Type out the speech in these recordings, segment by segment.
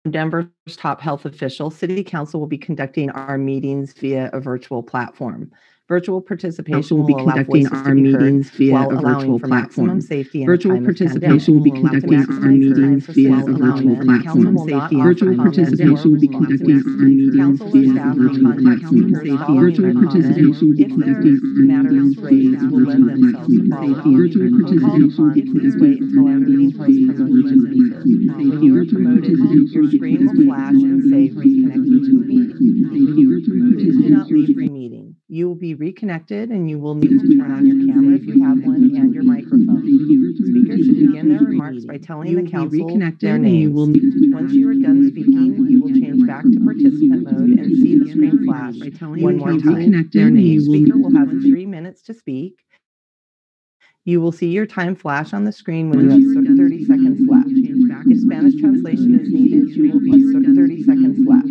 Denver's top health officials, City Council will be conducting our meetings via a virtual platform. Virtual participation will be conducting our meetings via a virtual platform. Virtual participation will be conducting our meetings via a virtual platform. Virtual participation will be conducting our meetings via a virtual platform. Virtual participation will be conducting our meetings via a virtual platform. Virtual participation Please wait until our meeting host promotes your speaker. When you are promoted, your screen will flash and say reconnecting to the meeting. Please do not leave the meeting. You will be reconnected and you will need to turn on your camera if you have one and your microphone. Speakers should begin their remarks by telling the council their names. Once you are done speaking, you will change back to participant mode and see the screen flash one more time. Each speaker will have 3 minutes to speak. You will see your time flash on the screen when you have 30 seconds left. If Spanish translation is needed, you will be 30 seconds left.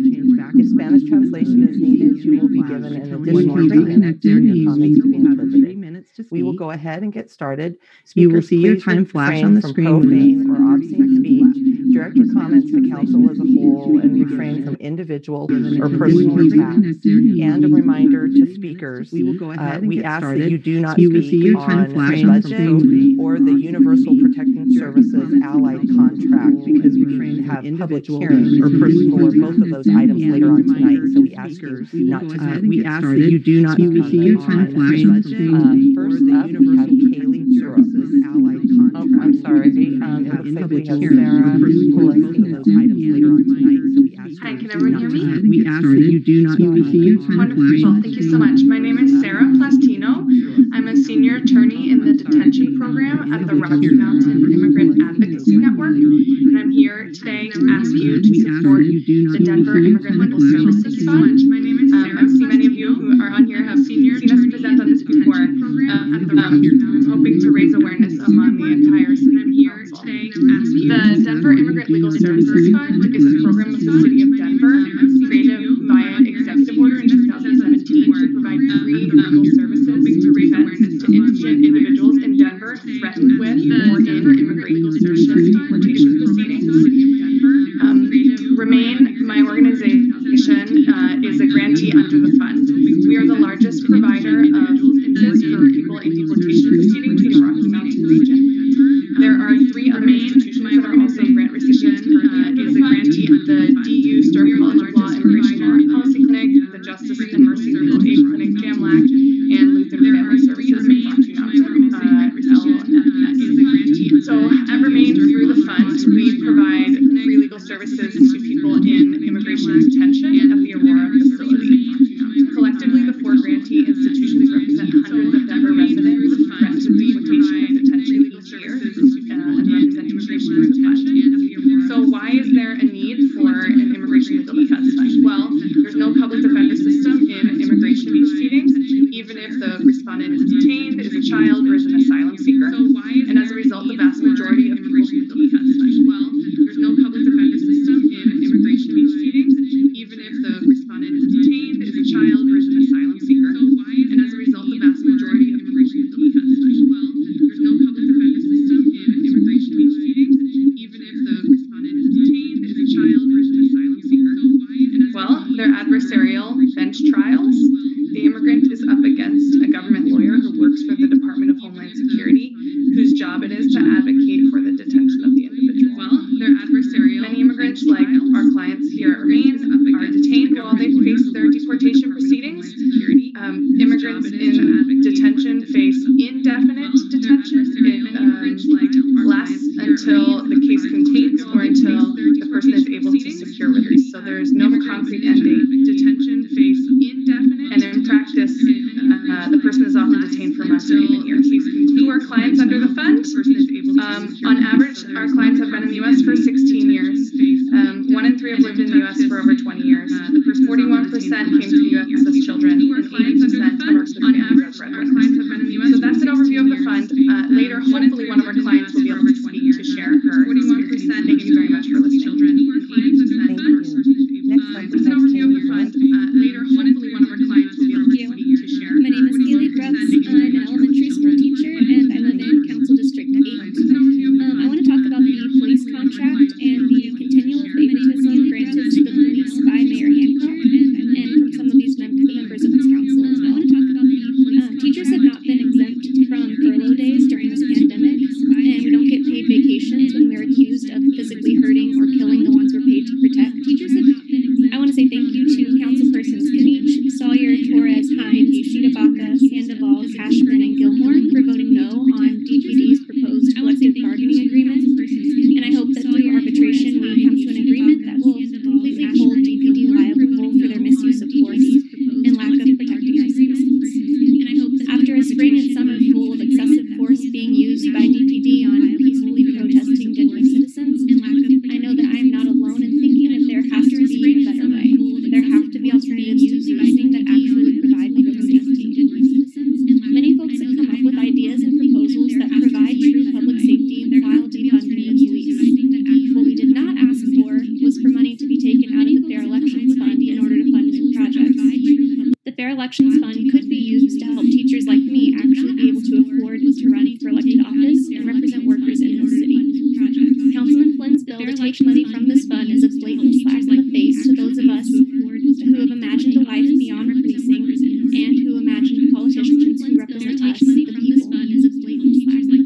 If Spanish translation is needed, you will be given an additional 3 minutes for your comments to be interpreted. We will go ahead and get started. You will see your time flash on the screen when profane or obscene speech. Direct your comments to council as a whole and refrain from individual or personal attacks. And a reminder to speakers, we ask that you do not speak on budget or the Universal Protecting Services Allied contract because we have public hearings or personal or both of those items later on tonight. So we ask you not to speak. We ask that you do not You will see your time flash on the screen. First up, we have Kaylee Services Allied contract. I'm sorry. It looks like we have Sarah those items later on tonight. So we ask Hi, can everyone hear me? We ask that you do not Wonderful. Thank you so much. My name is Sarah Plastino. I'm a senior attorney in the detention program at the Rocky Mountain Immigrant Advocacy Network, and I'm here today to ask you to support the Denver Immigrant Legal Services Fund. I see many of you who are on here have seen us present on this before. I'm hoping to raise awareness among the entire city. I'm here today to ask you. The Denver Immigrant Legal Services Fund is a program of the City of Denver, created via executive order in 2017 to provide free legal services to raise awareness to indigent individuals in Denver threatened with or in immigration deportation proceedings. Remain, my organization, is a grantee under the fund. We are the largest provider of services for people in deportation proceedings in the Rocky Mountain region. There are 3 other institutions that are also grant recipients currently. Is a grantee of the DU Stark College of Law Immigration and Policy Clinic, the Justice and Mercy Legal Aid Clinic, JAMLAC, and Lutheran Family Services in Rocky Mountain, LFS. So at Remain, through the fund, we provide free legal services to people in immigration detention at the Aurora facility. Collectively, the 4 grantee institutions represent hundreds of Denver residents threatened with deportation and detention each year and represent immigration through the fund. So why is there a need for an immigration legal defense fund? Well, there's no public defender system in immigration proceedings, even if the respondent is detained, is a child, or is an asylum seeker. And as a result, the vast majority of immigration legal defense funds. Well, there's no public defender system in immigration proceedings, even if the respondent is detained, is a child, or is an asylum seeker. And as a result, the vast majority of immigration legal defense funds. Well, there's no public defender system in immigration proceedings, even if the respondent is detained, is a child, or is an asylum seeker. Well, they're adversarial bench trials. The immigrant is up against a government lawyer who works for the Department of Homeland Security, whose job it is to advocate for the detention of the individual. Well, they're adversarial. Many immigrants, like our clients here at Remain, are detained while they face their deportation proceedings. Immigrants in detention face indefinite detention. It lasts until the case completes or until the person is able to secure release. So there is no concrete end date. Detention face indefinite. And in practice, the person is often detained for months or even years. Who are clients under the fund? On average, our clients have been in the U.S. for 16 years. 1 in 3 have lived in the U.S. for over 20 years. 41% came to the U.S. as children, and 80% of our families as breadwinners. So Fair Elections Fund could be used to help teachers like me actually be able to afford to run for elected office and represent workers in this city. Councilman Flynn's bill to take money from this fund is a blatant slap in the face to those of us who have imagined a life beyond policing and who imagine politicians who represent us, the people.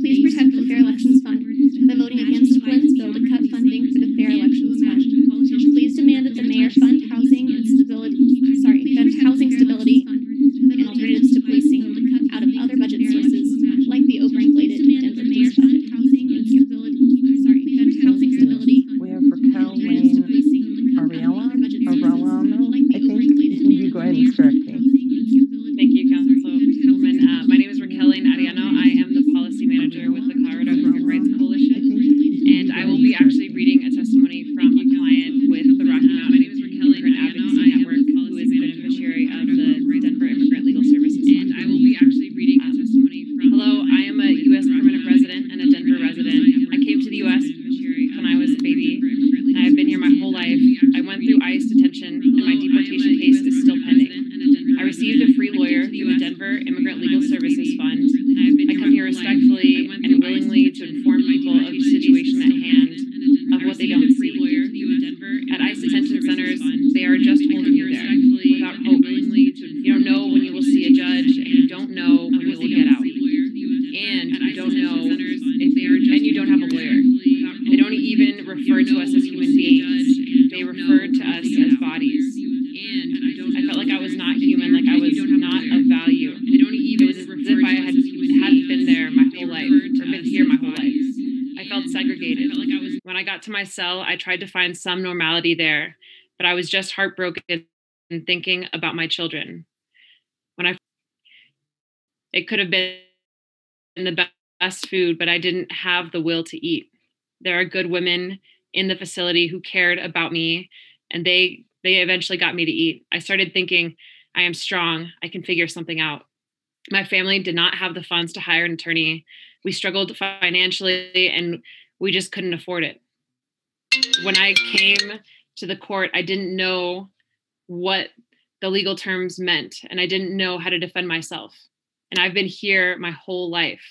Please protect the Fair Elections Fund by voting against Flynn's bill to cut funding for the Fair Elections Fund. Please demand that the mayor fund housing stability and alternatives to policing out of other budget sources, like the overinflated Denver police budget. Thank you. We have Raquel Lane Arellano, I think. Can you go ahead and correct me? Thank you, Councilwoman. My name is Raquel Lane Arellano. I am the policy manager with the Colorado Immigrant Rights Coalition, and I will be actually reading a testimony from a client with the Rocky Mountain Immigrant Advocacy Network, who is a beneficiary of the Denver Immigrant Legal Services Fund. And I will be actually reading a testimony from. Hello, I am a U.S. permanent resident and a Denver resident. I came to the U.S. when I was a baby. I have been here my whole life. I went through ICE detention, and my deportation case is still pending. I received a free lawyer through the Denver Immigrant Legal Services Fund. I come here respectfully and willingly to inform people of the situation at hand, of what they don't see. At ICE detention centers, they are just holding you there without hope. You don't know when you will see a judge, and you don't know when you will get out. And you don't know and you don't have a lawyer. They don't even refer to us as human beings. They refer to us as bodies. I felt like I was not human, like I was not of value. It was as if I hadn't been there my whole life, or been here my whole life. I felt segregated. When I got to my cell, I tried to find some normality there, but I was just heartbroken and thinking about my children. It could have been the best food, but I didn't have the will to eat. There are good women in the facility who cared about me, and they eventually got me to eat. I started thinking, I am strong. I can figure something out. My family did not have the funds to hire an attorney. We struggled financially, and we just couldn't afford it. When I came to the court, I didn't know what the legal terms meant, and I didn't know how to defend myself. And I've been here my whole life.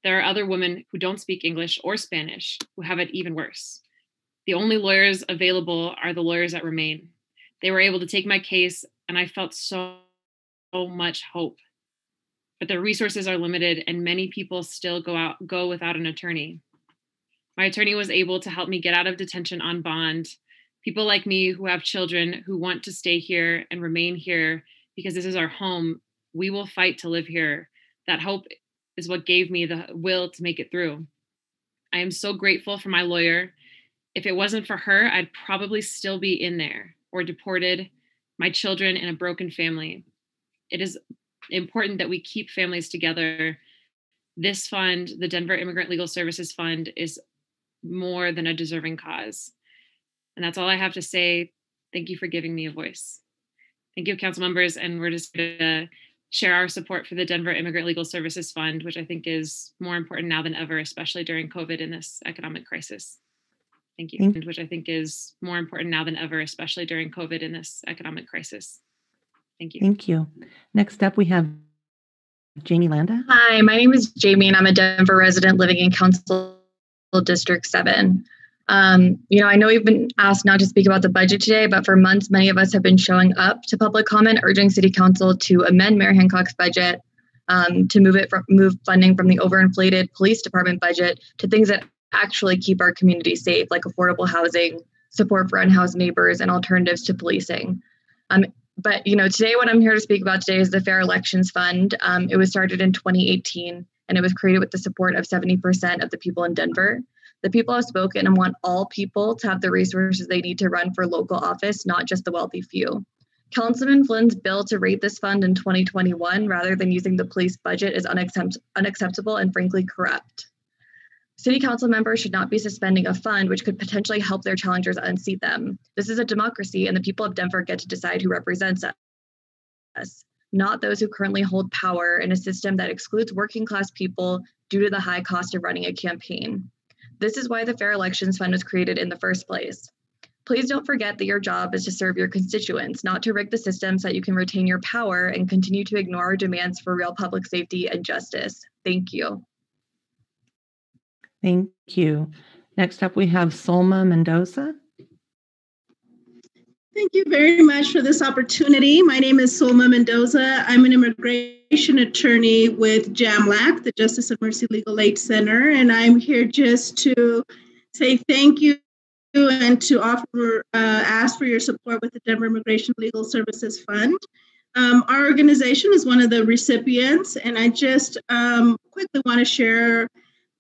There are other women who don't speak English or Spanish who have it even worse. The only lawyers available are the lawyers that remain. They were able to take my case, and I felt so much hope. But the resources are limited, and many people still go without an attorney. My attorney was able to help me get out of detention on bond. People like me who have children who want to stay here and remain here because this is our home, we will fight to live here. That hope is what gave me the will to make it through. I am so grateful for my lawyer. If it wasn't for her, I'd probably still be in there or deported, my children in a broken family. It is important that we keep families together. This fund, the Denver Immigrant Legal Services Fund, is more than a deserving cause. And that's all I have to say. Thank you for giving me a voice. Thank you, council members. And we're just going to share our support for the Denver Immigrant Legal Services Fund, which I think is more important now than ever, especially during COVID in this economic crisis. Thank you. Which I think is more important now than ever, especially during COVID in this economic crisis. Thank you. Thank you. Next up, we have Jamie Landa. Hi, my name is Jamie, and I'm a Denver resident living in Council District 7. I know we've been asked not to speak about the budget today, but for months, many of us have been showing up to public comment, urging City Council to amend Mayor Hancock's budget, to move funding from the overinflated police department budget to things that actually keep our community safe, like affordable housing, support for unhoused neighbors, and alternatives to policing. But today, what I'm here to speak about today is the Fair Elections Fund. It was started in 2018, and it was created with the support of 70% of the people in Denver. The people have spoken and want all people to have the resources they need to run for local office, not just the wealthy few. Councilman Flynn's bill to rate this fund in 2021, rather than using the police budget, is unacceptable and frankly corrupt. City council members should not be suspending a fund which could potentially help their challengers unseat them. This is a democracy, and the people of Denver get to decide who represents us, not those who currently hold power in a system that excludes working class people due to the high cost of running a campaign. This is why the Fair Elections Fund was created in the first place. Please don't forget that your job is to serve your constituents, not to rig the system so that you can retain your power and continue to ignore our demands for real public safety and justice. Thank you. Thank you. Next up, we have Solma Mendoza. Thank you very much for this opportunity. My name is Solma Mendoza. I'm an immigration attorney with JAMLAC, the Justice and Mercy Legal Aid Center, and I'm here just to say thank you and to ask for your support with the Denver Immigration Legal Services Fund. Our organization is one of the recipients, and I just quickly want to share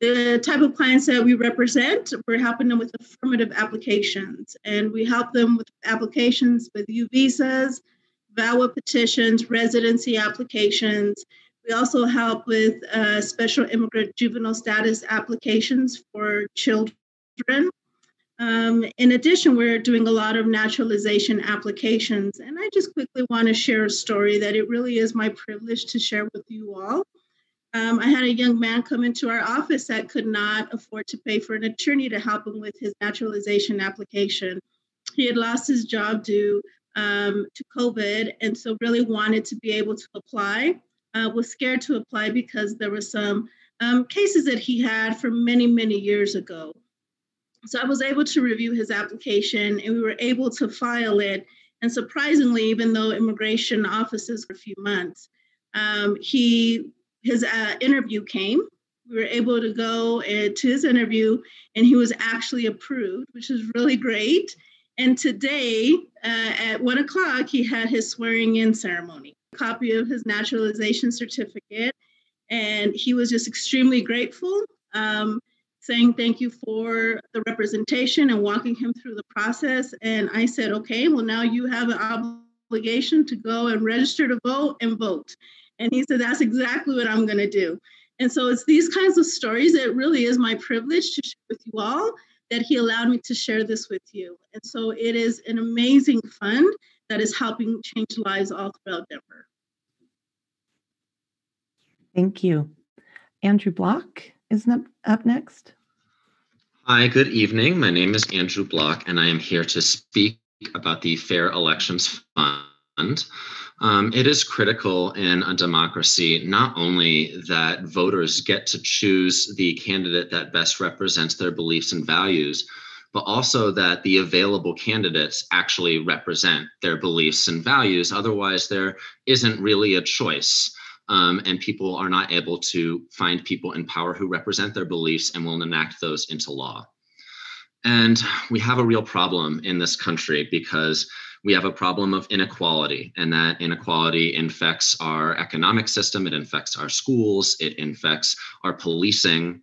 the type of clients that we represent. We're helping them with affirmative applications, and we help them with applications with U visas, VAWA petitions, residency applications. We also help with special immigrant juvenile status applications for children. In addition, we're doing a lot of naturalization applications, and I just quickly want to share a story that it really is my privilege to share with you all. I had a young man come into our office that could not afford to pay for an attorney to help him with his naturalization application. He had lost his job due to COVID, and so really wanted to be able to apply. Was scared to apply because there were some cases that he had from many, many years ago. So I was able to review his application, and we were able to file it. And surprisingly, even though immigration offices for a few months, his interview came. We were able to go to his interview, and he was actually approved, which is really great. And today at 1 o'clock, he had his swearing in ceremony, a copy of his naturalization certificate. And he was just extremely grateful, saying thank you for the representation and walking him through the process. And I said, okay, well, now you have an obligation to go and register to vote and vote. And he said, that's exactly what I'm going to do. And so it's these kinds of stories that really is my privilege to share with you all, that he allowed me to share this with you. And so it is an amazing fund that is helping change lives all throughout Denver. Thank you. Andrew Block is up next. Hi, good evening. My name is Andrew Block, and I am here to speak about the Fair Elections Fund. It is critical in a democracy not only that voters get to choose the candidate that best represents their beliefs and values, but also that the available candidates actually represent their beliefs and values. Otherwise, there isn't really a choice. And people are not able to find people in power who represent their beliefs and will enact those into law. And we have a real problem in this country because we have a problem of inequality, and that inequality infects our economic system, it infects our schools, it infects our policing,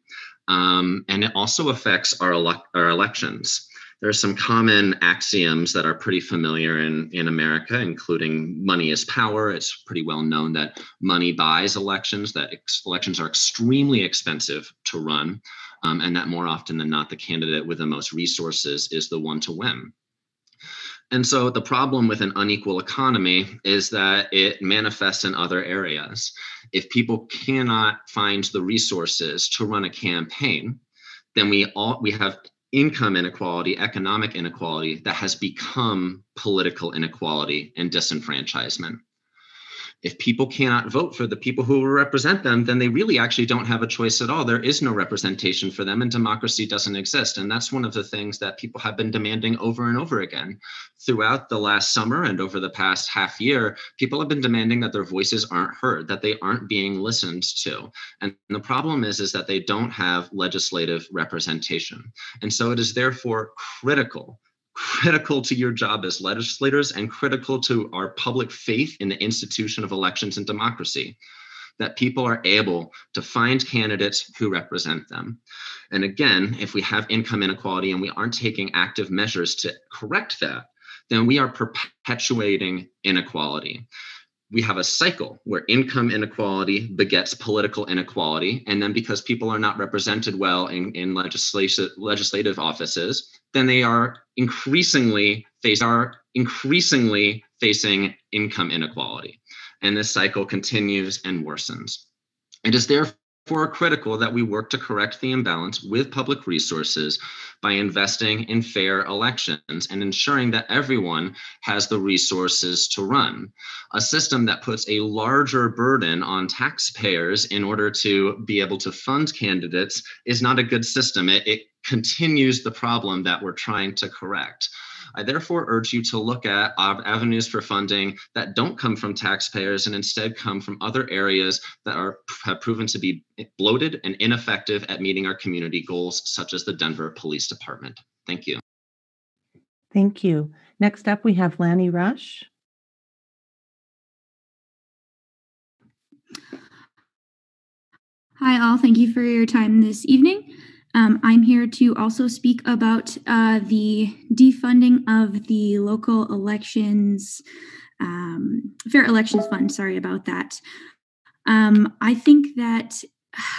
and it also affects our elections. There are some common axioms that are pretty familiar in America, including money is power. It's pretty well known that money buys elections, that elections are extremely expensive to run, and that more often than not, the candidate with the most resources is the one to win. And so the problem with an unequal economy is that it manifests in other areas. If people cannot find the resources to run a campaign, then we have income inequality, economic inequality that has become political inequality and disenfranchisement. If people cannot vote for the people who will represent them, then they really actually don't have a choice at all. There is no representation for them, and democracy doesn't exist. And that's one of the things that people have been demanding over and over again. Throughout the last summer and over the past half year, people have been demanding that their voices aren't heard, that they aren't being listened to. And the problem is that they don't have legislative representation. And so it is therefore critical to your job as legislators and critical to our public faith in the institution of elections and democracy, that people are able to find candidates who represent them. And again, if we have income inequality and we aren't taking active measures to correct that, then we are perpetuating inequality. We have a cycle where income inequality begets political inequality. And then because people are not represented well in legislative offices, then they are increasingly facing income inequality. And this cycle continues and worsens. It is therefore critical that we work to correct the imbalance with public resources by investing in fair elections and ensuring that everyone has the resources to run. A system that puts a larger burden on taxpayers in order to be able to fund candidates is not a good system. It continues the problem that we're trying to correct. I therefore urge you to look at avenues for funding that don't come from taxpayers and instead come from other areas that have proven to be bloated and ineffective at meeting our community goals, such as the Denver Police Department. Thank you. Thank you. Next up, we have Lanny Rush. Hi, all. Thank you for your time this evening. I'm here to also speak about the defunding of the local elections, Fair Elections Fund. Sorry about that. I think that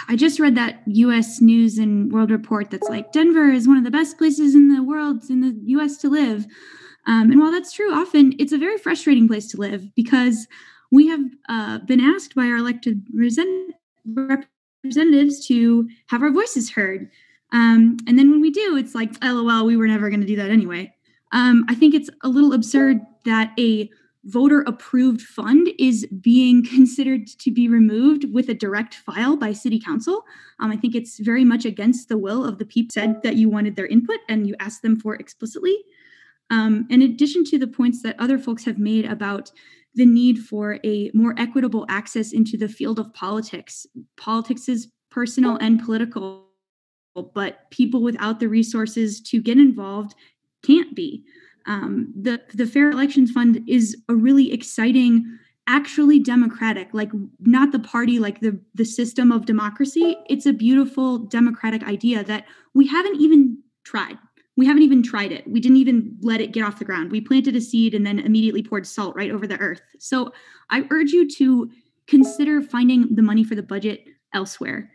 I just read that U.S. News and World Report that's like Denver is one of the best places in the world, in the U.S. to live. And while that's true, often it's a very frustrating place to live because we have been asked by our elected representatives to have our voices heard. And then when we do, it's like, LOL, we were never going to do that anyway. I think it's a little absurd that a voter-approved fund is being considered to be removed with a direct file by City Council. I think it's very much against the will of the people said that you wanted their input and you asked them for explicitly. In addition to the points that other folks have made about the need for a more equitable access into the field of politics. Politics is personal and political, but people without the resources to get involved can't be. The Fair Elections Fund is a really exciting, actually democratic, like not the party, like the system of democracy. It's a beautiful democratic idea that we haven't even tried. We haven't even tried it. We didn't even let it get off the ground. We planted a seed and then immediately poured salt right over the earth. So I urge you to consider finding the money for the budget elsewhere,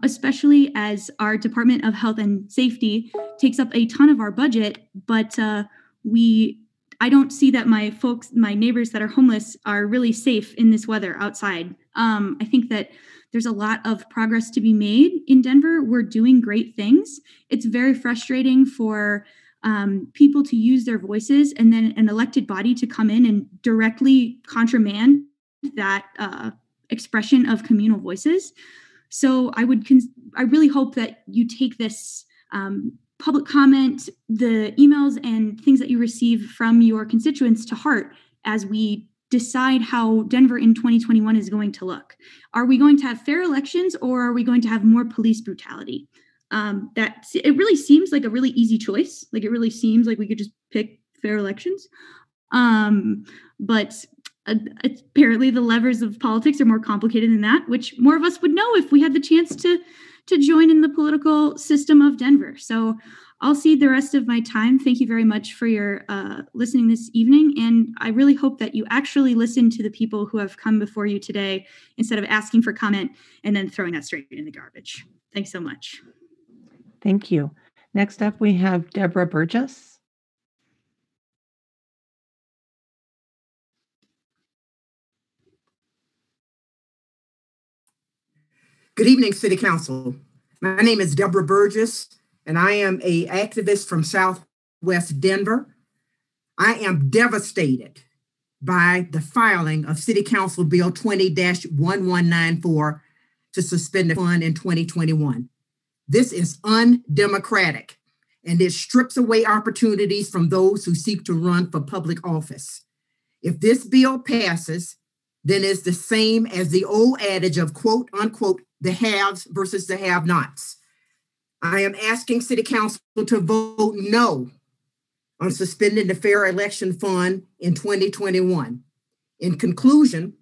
especially as our Department of Health and Safety takes up a ton of our budget, but I don't see that my neighbors that are homeless are really safe in this weather outside. I think that there's a lot of progress to be made in Denver. We're doing great things. It's very frustrating for people to use their voices and then an elected body to come in and directly countermand that expression of communal voices. So I really hope that you take this public comment, the emails and things that you receive from your constituents to heart as we decide how Denver in 2021 is going to look. Are we going to have fair elections or are we going to have more police brutality? It really seems like a really easy choice. Like it really seems like we could just pick fair elections. But apparently the levers of politics are more complicated than that, which more of us would know if we had the chance to join in the political system of Denver. So I'll cede the rest of my time. Thank you very much for your listening this evening. And I really hope that you actually listen to the people who have come before you today instead of asking for comment and then throwing that straight in the garbage. Thanks so much. Thank you. Next up, we have Deborah Burgess. Good evening, City Council. My name is Deborah Burgess, and I am an activist from Southwest Denver. I am devastated by the filing of City Council Bill 20-1194 to suspend the fund in 2021. This is undemocratic, and it strips away opportunities from those who seek to run for public office. If this bill passes, then it's the same as the old adage of quote unquote, the haves versus the have-nots. I am asking City Council to vote no on suspending the Fair Election Fund in 2021. In conclusion,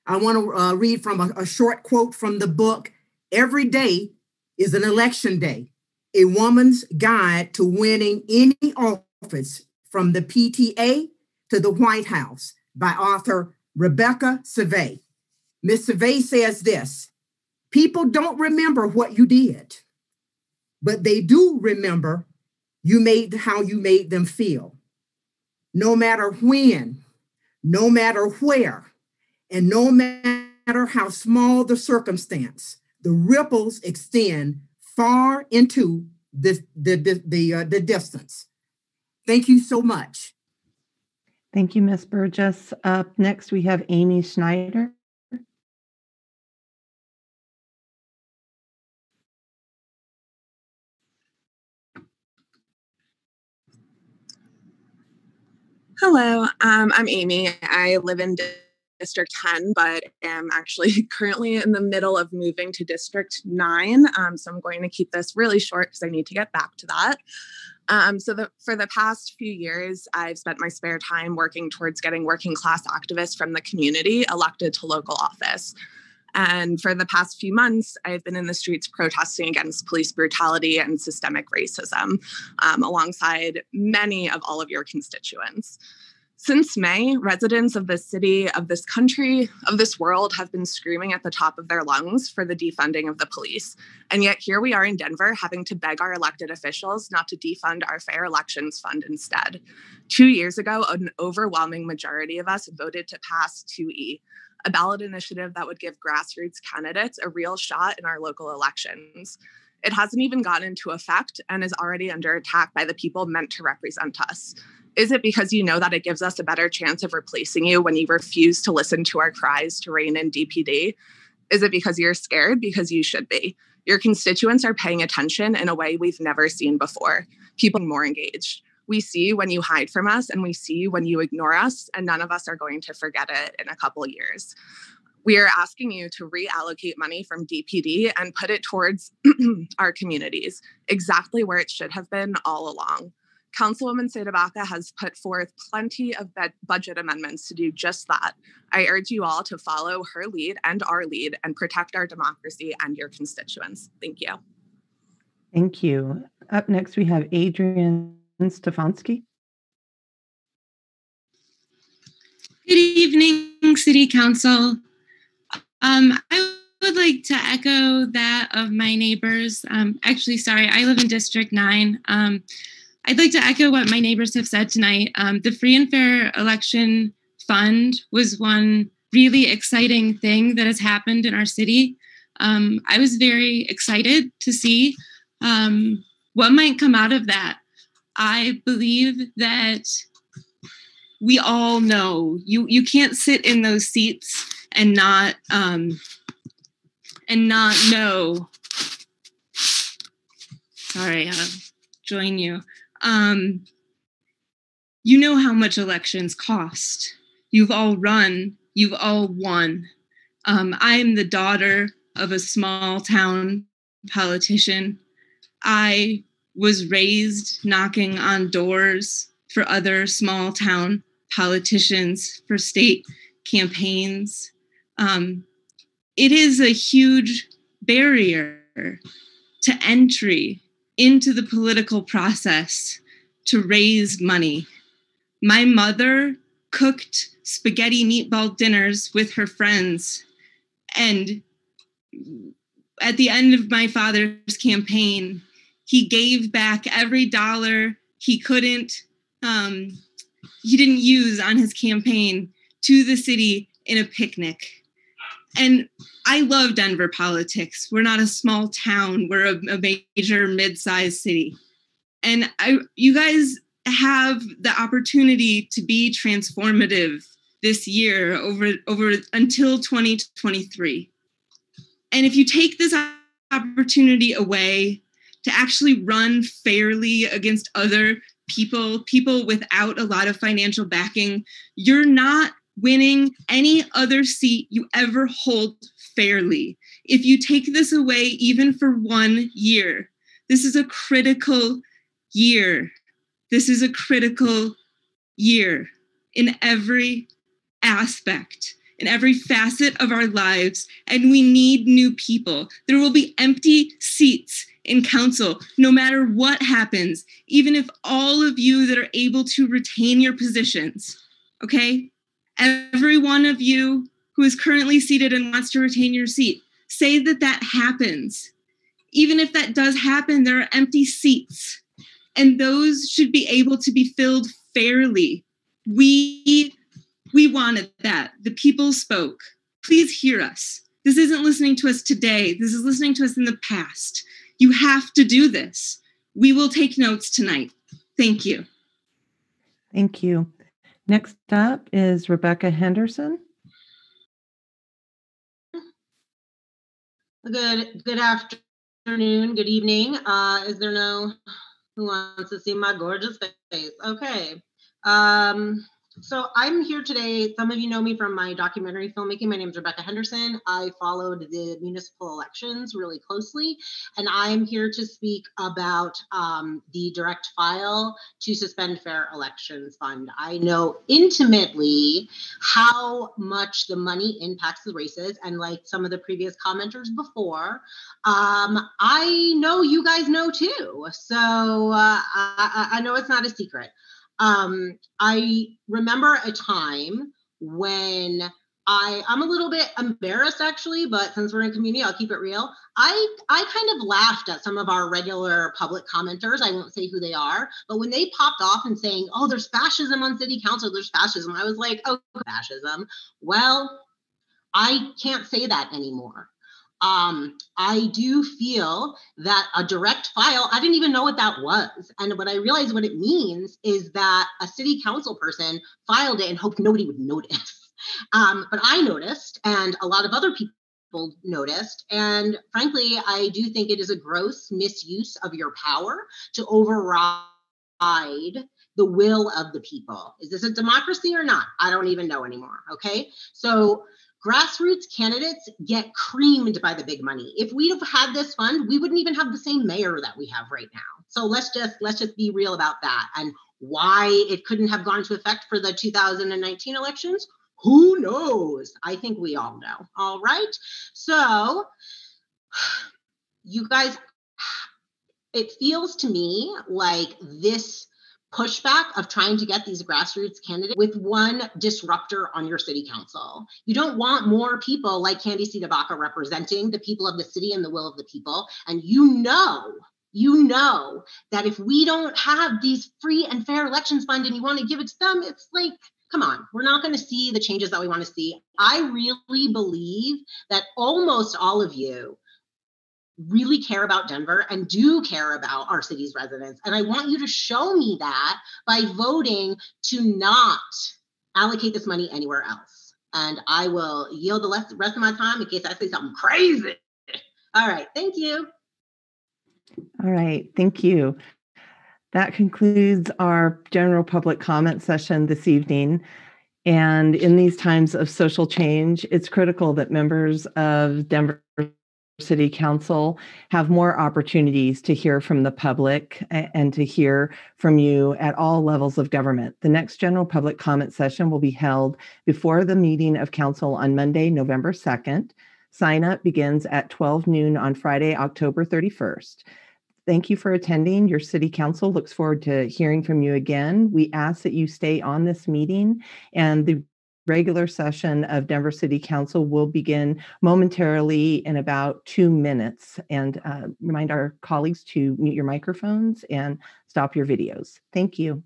I want to read from a short quote from the book, Every Day is an Election Day, A Woman's Guide to Winning Any Office from the PTA to the White House by author Rebecca Survey. Ms. Survey says this: people don't remember what you did, but they do remember how you made them feel. No matter when, no matter where, and no matter how small the circumstance, The ripples extend far into the distance. Thank you so much. Thank you, Ms. Burgess. Up next, we have Amy Schneider. Hello, I'm Amy. I live in District 10, but am actually currently in the middle of moving to District 9. So I'm going to keep this really short because I need to get back to that. For the past few years, I've spent my spare time working towards getting working class activists from the community elected to local office. And for the past few months, I've been in the streets protesting against police brutality and systemic racism, alongside many of all of your constituents. Since May, residents of this city, of this country, of this world have been screaming at the top of their lungs for the defunding of the police. And yet here we are in Denver having to beg our elected officials not to defund our Fair Elections Fund instead. 2 years ago, an overwhelming majority of us voted to pass 2E, a ballot initiative that would give grassroots candidates a real shot in our local elections. It hasn't even gotten into effect and is already under attack by the people meant to represent us. Is it because you know that it gives us a better chance of replacing you when you refuse to listen to our cries to rein in DPD? Is it because you're scared? Because you should be. Your constituents are paying attention in a way we've never seen before. People are more engaged. We see when you hide from us and we see when you ignore us, and none of us are going to forget it in a couple of years. We are asking you to reallocate money from DPD and put it towards our communities, exactly where it should have been all along. Councilwoman Sedebaca has put forth plenty of budget amendments to do just that. I urge you all to follow her lead and our lead and protect our democracy and your constituents. Thank you. Thank you. Up next, we have Adrian Stefanski. Good evening, City Council. I would like to echo that of my neighbors. I live in District 9. I'd like to echo what my neighbors have said tonight. The Free and Fair Election Fund was one really exciting thing that has happened in our city. I was very excited to see what might come out of that. I believe that we all know you can't sit in those seats and not know. Sorry, I'll join you. You know how much elections cost. You've all run, you've all won. I'm the daughter of a small town politician. I was raised knocking on doors for other small town politicians for state campaigns. It is a huge barrier to entry into the political process to raise money. My mother cooked spaghetti meatball dinners with her friends, and at the end of my father's campaign, he gave back every dollar he didn't use on his campaign to the city in a picnic. And I love Denver politics. We're not a small town. We're a major mid-sized city. And you guys have the opportunity to be transformative this year over until 2023. And if you take this opportunity away to actually run fairly against other people without a lot of financial backing, you're not winning any other seat you ever hold fairly. If you take this away even for 1 year, this is a critical year. This is a critical year in every aspect, in every facet of our lives, and we need new people. There will be empty seats in council no matter what happens, even if all of you that are able to retain your positions, okay? Every one of you who is currently seated and wants to retain your seat, say that happens. Even if that does happen, there are empty seats, and those should be able to be filled fairly. We wanted that. The people spoke. Please hear us. This isn't listening to us today. This is listening to us in the past. You have to do this. We will take notes tonight. Thank you. Thank you. Next up is Rebecca Henderson. Good afternoon, good evening. Is there no who wants to see my gorgeous face? Okay. So I'm here today. Some of you know me from my documentary filmmaking. My name is Rebecca Henderson. I followed the municipal elections really closely, and I'm here to speak about the direct file to suspend fair elections fund. I know intimately how much the money impacts the races, and like some of the previous commenters before, I know you guys know too. So I know it's not a secret. I remember a time when I'm a little bit embarrassed actually, but since we're in community, I'll keep it real. I kind of laughed at some of our regular public commenters. I won't say who they are, but when they popped off and saying, oh, there's fascism on city council, there's fascism. I was like, oh, fascism. Well, I can't say that anymore. I do feel that a direct file, I didn't even know what that was. And what I realized what it means is that a city council person filed it and hoped nobody would notice. But I noticed, and a lot of other people noticed. And frankly, I do think it is a gross misuse of your power to override the will of the people. Is this a democracy or not? I don't even know anymore. Okay. So grassroots candidates get creamed by the big money. If we'd have had this fund, we wouldn't even have the same mayor that we have right now. So let's just be real about that. And why it couldn't have gone into effect for the 2019 elections, who knows? I think we all know. All right. So you guys, it feels to me like this pushback of trying to get these grassroots candidates with one disruptor on your city council. You don't want more people like Candy Tabaka representing the people of the city and the will of the people. And you know that if we don't have these free and fair elections fund and you want to give it to them, it's like, come on, we're not going to see the changes that we want to see. I really believe that almost all of you really care about Denver and do care about our city's residents. And I want you to show me that by voting to not allocate this money anywhere else. And I will yield the rest of my time in case I say something crazy. All right, thank you. All right, thank you. That concludes our general public comment session this evening. And in these times of social change, it's critical that members of Denver City Council have more opportunities to hear from the public and to hear from you at all levels of government. The next general public comment session will be held before the meeting of council on Monday, November 2nd. Sign up begins at 12 noon on Friday, October 31st. Thank you for attending. Your city council looks forward to hearing from you again. We ask that you stay on this meeting, and the regular session of Denver City Council will begin momentarily in about 2 minutes. And remind our colleagues to mute your microphones and stop your videos. Thank you.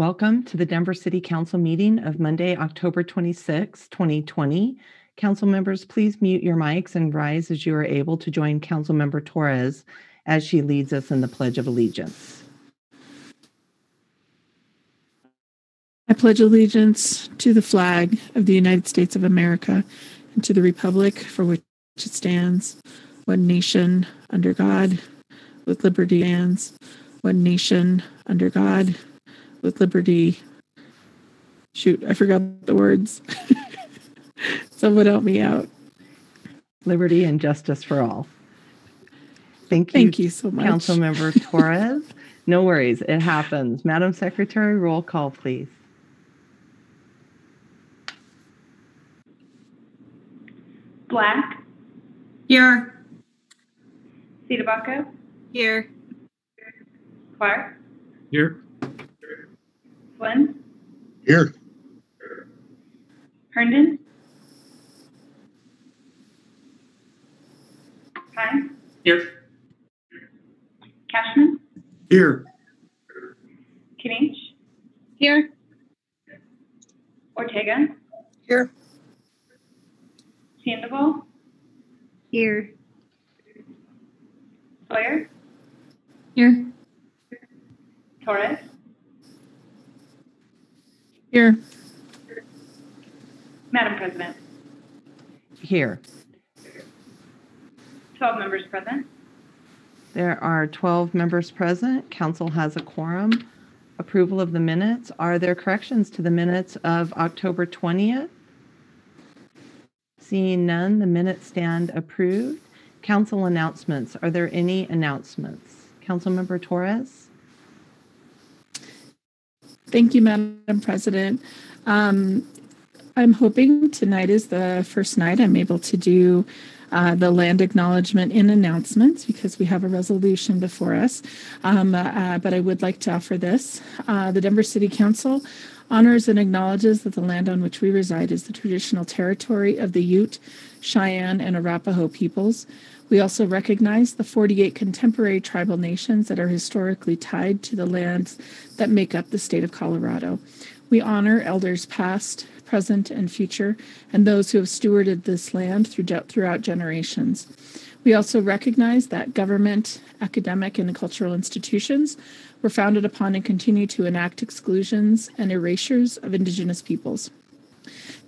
Welcome to the Denver City Council meeting of Monday, October 26, 2020. Council members, please mute your mics and rise as you are able to join Councilmember Torres as she leads us in the Pledge of Allegiance. I pledge allegiance to the flag of the United States of America and to the republic for which it stands, one nation, under God, with liberty and one nation, under God, with liberty. Shoot, I forgot the words. Someone help me out. Liberty and justice for all. Thank you so much. Councilmember Torres. No worries, it happens. Madam Secretary, roll call, please. Black. Here. Cedabaco. Here. Clark. Here. Flynn. Here. Herndon. Hines. Here. Cashman. Here. Kinich. Here. Ortega. Here. Sandoval. Here. Sawyer. Here. Torres. Here. Madam President. Here. 12 members present. There are 12 members present. Council has a quorum. Approval of the minutes. Are there corrections to the minutes of October 20th? Seeing none, the minutes stand approved. Council announcements. Are there any announcements? Councilmember Torres? Thank you, Madam President. I'm hoping tonight is the first night I'm able to do the land acknowledgement in announcements because we have a resolution before us. But I would like to offer this. The Denver City Council honors and acknowledges that the land on which we reside is the traditional territory of the Ute, Cheyenne, and Arapaho peoples. We also recognize the 48 contemporary tribal nations that are historically tied to the lands that make up the state of Colorado. We honor elders past, present, and future, and those who have stewarded this land throughout generations. We also recognize that government, academic, and cultural institutions were founded upon and continue to enact exclusions and erasures of Indigenous peoples.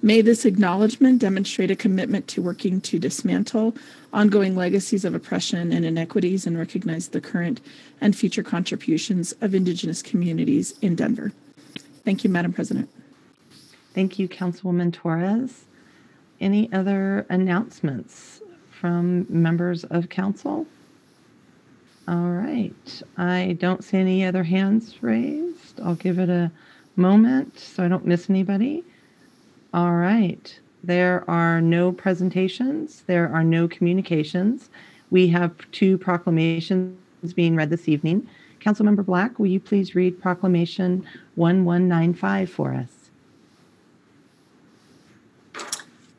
May this acknowledgement demonstrate a commitment to working to dismantle ongoing legacies of oppression and inequities and recognize the current and future contributions of Indigenous communities in Denver. Thank you, Madam President. Thank you, Councilwoman Torres. Any other announcements from members of council? All right, I don't see any other hands raised. I'll give it a moment so I don't miss anybody. All right, there are no presentations. There are no communications. We have 2 proclamations being read this evening. Councilmember Black, will you please read Proclamation 1195 for us?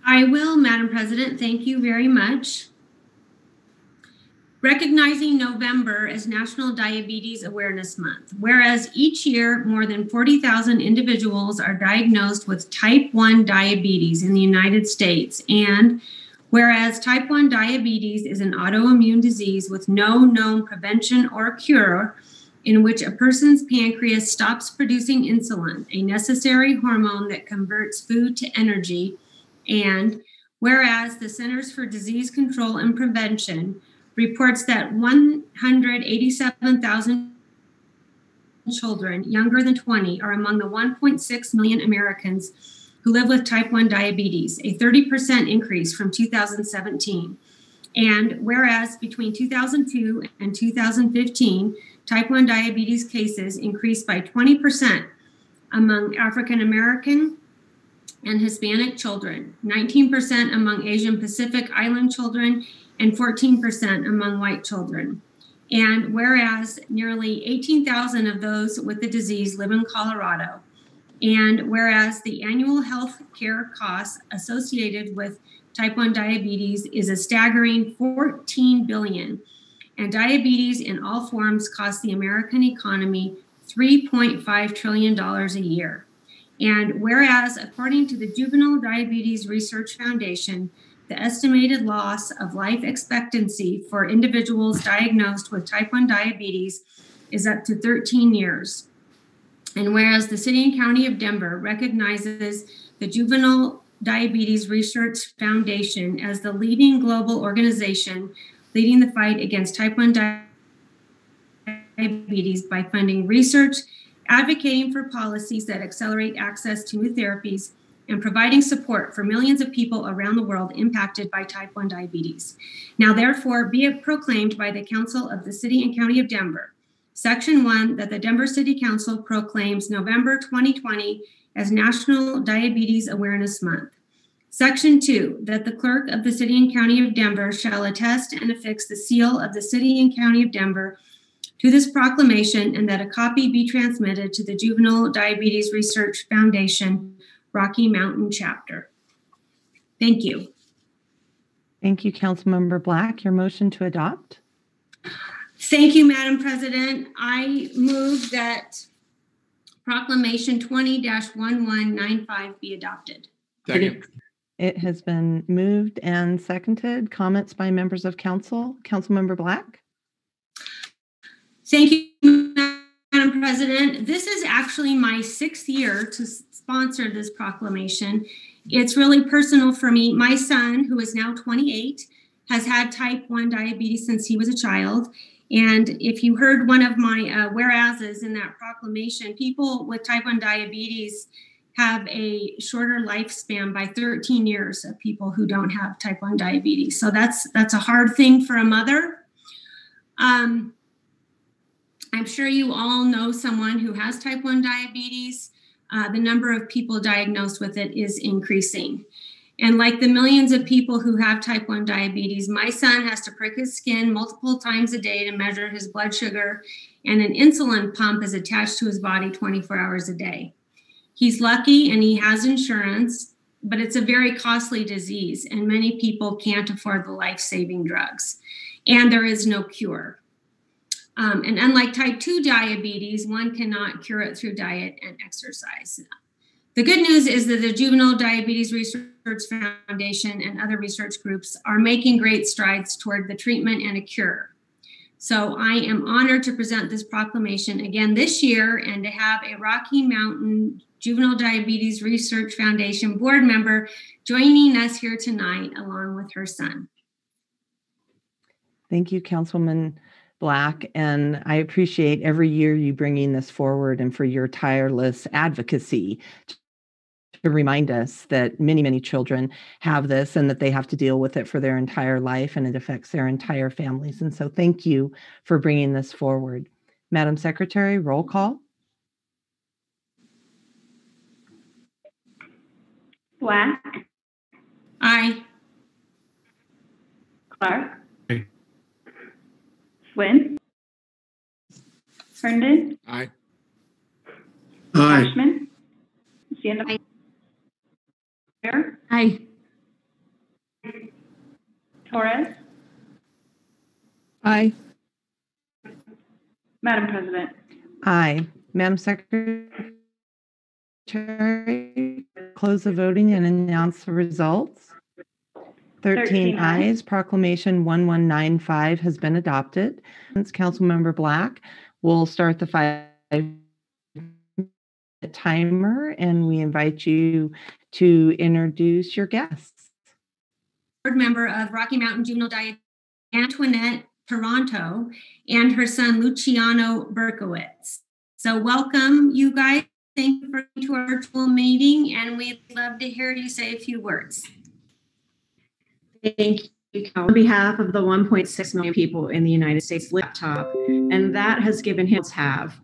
I will, Madam President. Thank you very much. Recognizing November as National Diabetes Awareness Month. Whereas each year, more than 40,000 individuals are diagnosed with type 1 diabetes in the United States. And whereas type 1 diabetes is an autoimmune disease with no known prevention or cure, in which a person's pancreas stops producing insulin, a necessary hormone that converts food to energy. And whereas the Centers for Disease Control and Prevention reports that 187,000 children younger than 20 are among the 1.6 million Americans who live with type 1 diabetes, a 30% increase from 2017. And whereas between 2002 and 2015, type 1 diabetes cases increased by 20% among African American and Hispanic children, 19% among Asian Pacific Island children, and 14% among white children. And whereas nearly 18,000 of those with the disease live in Colorado, and whereas the annual health care costs associated with type 1 diabetes is a staggering $14 billion, and diabetes in all forms costs the American economy $3.5 trillion a year. And whereas, according to the Juvenile Diabetes Research Foundation, the estimated loss of life expectancy for individuals diagnosed with type 1 diabetes is up to 13 years. And whereas the City and County of Denver recognizes the Juvenile Diabetes Research Foundation as the leading global organization leading the fight against type 1 diabetes by funding research, advocating for policies that accelerate access to new therapies, and providing support for millions of people around the world impacted by type 1 diabetes. Now, therefore, be it proclaimed by the Council of the City and County of Denver, Section 1, that the Denver City Council proclaims November 2020 as National Diabetes Awareness Month. Section 2, that the clerk of the City and County of Denver shall attest and affix the seal of the City and County of Denver to this proclamation, and that a copy be transmitted to the Juvenile Diabetes Research Foundation, Rocky Mountain Chapter. Thank you. Thank you, Councilmember Black. Your motion to adopt? Thank you, Madam President. I move that Proclamation 20-1195 be adopted. Second. It has been moved and seconded. Comments by members of council? Councilmember Black? Thank you, Madam President. This is actually my 6th year to sponsor this proclamation. It's really personal for me. My son, who is now 28, has had type 1 diabetes since he was a child. And if you heard one of my whereases in that proclamation, people with type 1 diabetes have a shorter lifespan by 13 years of people who don't have type 1 diabetes. So that's a hard thing for a mother. I'm sure you all know someone who has type 1 diabetes. The number of people diagnosed with it is increasing. And like the millions of people who have type 1 diabetes, my son has to prick his skin multiple times a day to measure his blood sugar, and an insulin pump is attached to his body 24 hours a day. He's lucky and he has insurance, but it's a very costly disease, and many people can't afford the life-saving drugs. And there is no cure. And unlike type 2 diabetes, one cannot cure it through diet and exercise. The good news is that the Juvenile Diabetes Research Foundation and other research groups are making great strides toward the treatment and a cure. So I am honored to present this proclamation again this year and to have a Rocky Mountain Juvenile Diabetes Research Foundation board member joining us here tonight along with her son. Thank you, Councilwoman Black, and I appreciate every year you bringing this forward and for your tireless advocacy to remind us that many, many children have this and that they have to deal with it for their entire life, and it affects their entire families. And so thank you for bringing this forward. Madam Secretary, roll call. Black. Aye. Clark. Aye. Flynn. Herndon. Aye. Cashman. Stand up. Aye. Torres. Aye. Madam President. Aye. Madam Secretary, close the voting and announce the results. 13 ayes. Proclamation 1195 has been adopted. Councilmember Black will start the 5-minute timer, and we invite you to introduce your guests. Board member of Rocky Mountain Juvenile Diabetes, Antoinette Toronto, and her son Luciano Berkowitz. So welcome, you guys. Thank you for coming to our virtual meeting, and we'd love to hear you say a few words. Thank you, Cal. On behalf of the 1.6 million people in the United States, laptop, and that has given him have.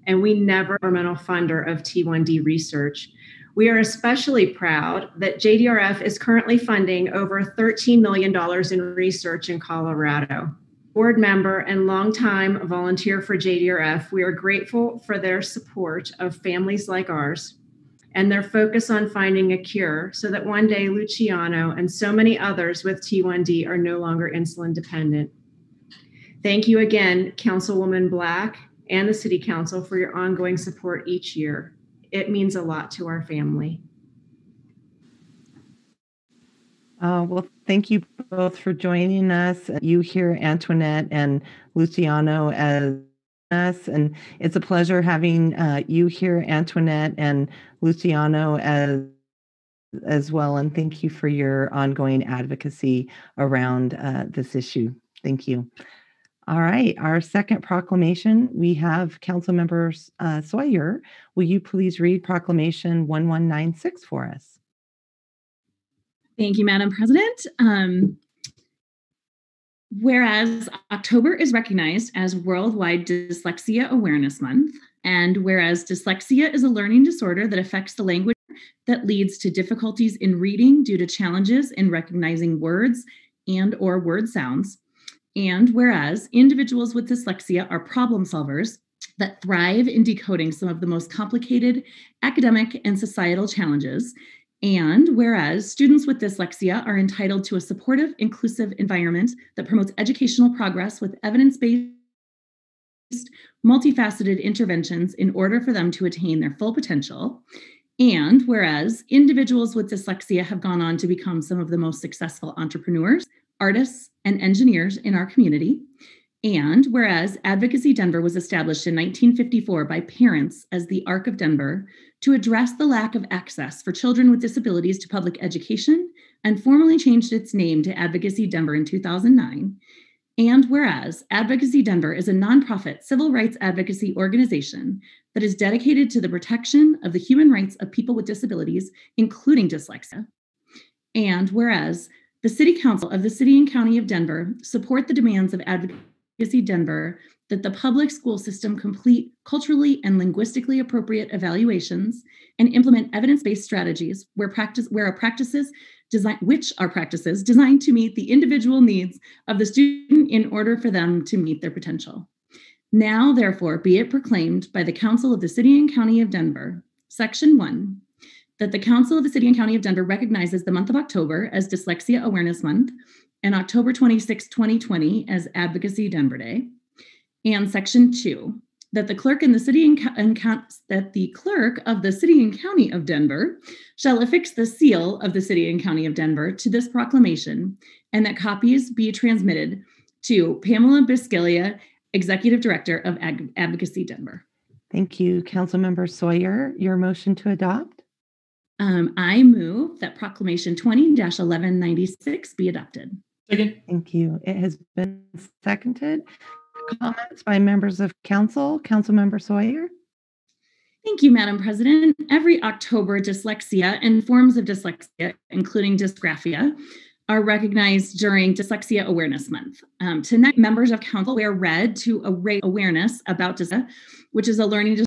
And we never governmental funder of T1D research. We are especially proud that JDRF is currently funding over $13 million in research in Colorado. Board member and longtime volunteer for JDRF, we are grateful for their support of families like ours and their focus on finding a cure so that one day Luciano and so many others with T1D are no longer insulin dependent. Thank you again, Councilwoman Black and the City Council for your ongoing support each year. It means a lot to our family. Well, thank you both for joining us. You here, Antoinette and Luciano, as us, and it's a pleasure having you here, Antoinette and Luciano, as well. And thank you for your ongoing advocacy around this issue. Thank you. All right, our second proclamation, we have Councilmember Sawyer. Will you please read Proclamation 1196 for us? Thank you, Madam President. Whereas October is recognized as Worldwide Dyslexia Awareness Month, and whereas dyslexia is a learning disorder that affects the language that leads to difficulties in reading due to challenges in recognizing words and/or word sounds, and whereas individuals with dyslexia are problem solvers that thrive in decoding some of the most complicated academic and societal challenges, and whereas students with dyslexia are entitled to a supportive, inclusive environment that promotes educational progress with evidence-based, multifaceted interventions in order for them to attain their full potential, and whereas individuals with dyslexia have gone on to become some of the most successful entrepreneurs, artists, and engineers in our community, and whereas Advocacy Denver was established in 1954 by parents as the Arc of Denver to address the lack of access for children with disabilities to public education, and formally changed its name to Advocacy Denver in 2009, and whereas Advocacy Denver is a nonprofit civil rights advocacy organization that is dedicated to the protection of the human rights of people with disabilities, including dyslexia, and whereas the City Council of the City and County of Denver support the demands of Advocacy Denver that the public school system complete culturally and linguistically appropriate evaluations and implement evidence-based strategies which are practices designed to meet the individual needs of the student in order for them to meet their potential. Now, therefore, be it proclaimed by the Council of the City and County of Denver, Section 1, that the Council of the City and County of Denver recognizes the month of October as Dyslexia Awareness Month and October 26, 2020 as Advocacy Denver Day. And Section 2, that the clerk of the City and County of Denver shall affix the seal of the City and County of Denver to this proclamation, and that copies be transmitted to Pamela Biscaglia, Executive Director of Advocacy Denver. Thank you, Councilmember Sawyer. Your motion to adopt? I move that Proclamation 20-1196 be adopted. Second. Thank you. It has been seconded. Comments by members of council. Councilmember Sawyer. Thank you, Madam President. Every October, dyslexia and forms of dyslexia, including dysgraphia, are recognized during Dyslexia Awareness Month. Tonight, members of council, we are read to raise awareness about dyslexia, which is a learning